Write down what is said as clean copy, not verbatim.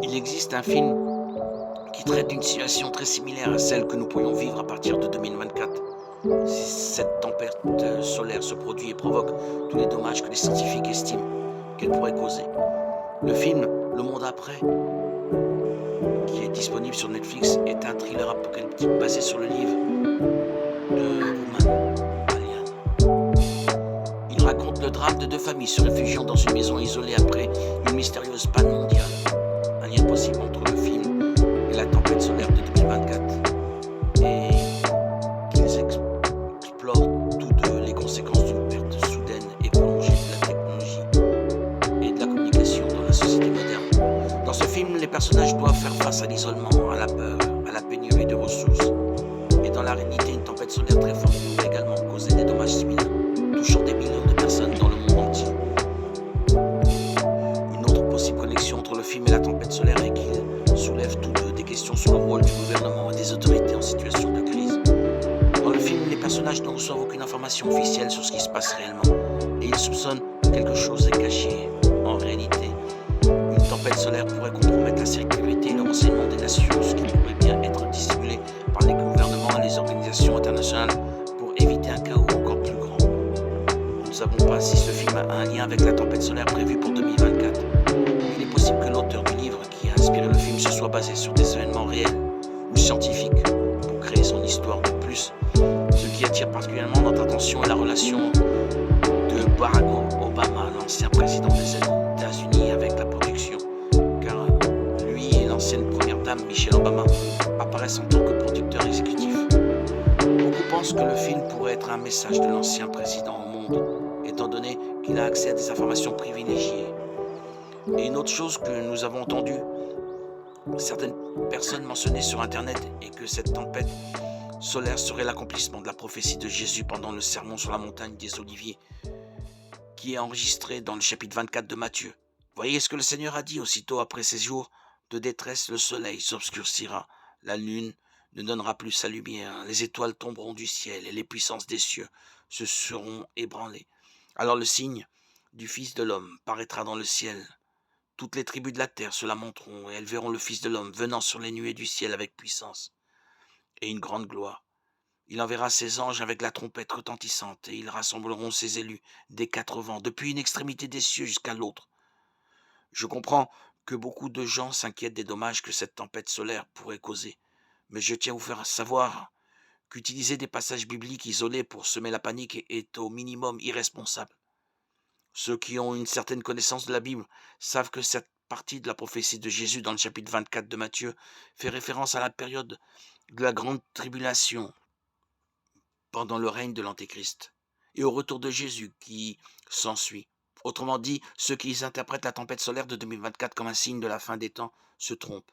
Il existe un film qui traite d'une situation très similaire à celle que nous pourrions vivre à partir de 2024. Si cette tempête solaire se produit et provoque tous les dommages que les scientifiques estiment qu'elle pourrait causer. Le film Le Monde Après, qui est disponible sur Netflix, est un thriller apocalyptique basé sur le livre de Ruman Alian. Il raconte le drame de deux familles se réfugiant dans une maison isolée après une mystérieuse panne mondiale. Un lien possible entre le film et la tempête solaire de 2024 et qu'ils explorent toutes les conséquences d'une perte soudaine et prolongée de la technologie et de la communication dans la société moderne. Dans ce film, les personnages doivent faire face à l'isolement, à la peur, à la pénurie de ressources. Et dans la réalité, une tempête solaire très forte peut également causer des dommages similaires, touchant des millions de personnes dans le monde entier. Une autre possible connexion entre le film et la tempête solaire est qu'il soulève toutes des questions sur le rôle du gouvernement et des autorités en situation de crise. Dans le film, les personnages ne reçoivent aucune information officielle sur ce qui se passe réellement, et ils soupçonnent que quelque chose est caché. En réalité, une tempête solaire pourrait compromettre la sécurité et le renseignement des nations, ce qui pourrait bien être dissimulé par les gouvernements et les organisations internationales pour éviter un chaos encore plus grand. Nous ne savons pas si ce film a un lien avec la tempête solaire prévue pour 2024. Il est possible que l'auteur du livre qui a inspiré le film se soit basé sur des événements réels ou scientifiques pour créer son histoire de plus. Ce qui attire particulièrement notre attention est la relation de Barack Obama, l'ancien président des États-Unis, avec la production, car lui et l'ancienne première dame Michelle Obama apparaissent en tant que producteurs exécutifs. Beaucoup pensent que le film pourrait être un message de l'ancien président au monde, étant donné qu'il a accès à des informations privilégiées. Et une autre chose que nous avons entendue, certaines personnes mentionnaient sur internet, est que cette tempête solaire serait l'accomplissement de la prophétie de Jésus pendant le sermon sur la montagne des Oliviers, qui est enregistré dans le chapitre 24 de Matthieu. Voyez ce que le Seigneur a dit: aussitôt après ces jours de détresse, le soleil s'obscurcira, la lune ne donnera plus sa lumière, les étoiles tomberont du ciel et les puissances des cieux se seront ébranlées. Alors le signe du Fils de l'homme paraîtra dans le ciel. Toutes les tribus de la terre se lamenteront et elles verront le Fils de l'homme venant sur les nuées du ciel avec puissance et une grande gloire. Il enverra ses anges avec la trompette retentissante, et ils rassembleront ses élus des quatre vents, depuis une extrémité des cieux jusqu'à l'autre. Je comprends que beaucoup de gens s'inquiètent des dommages que cette tempête solaire pourrait causer, mais je tiens à vous faire savoir qu'utiliser des passages bibliques isolés pour semer la panique est au minimum irresponsable. Ceux qui ont une certaine connaissance de la Bible savent que cette partie de la prophétie de Jésus dans le chapitre 24 de Matthieu fait référence à la période de la grande tribulation, pendant le règne de l'Antéchrist, et au retour de Jésus qui s'ensuit. Autrement dit, ceux qui interprètent la tempête solaire de 2024 comme un signe de la fin des temps se trompent.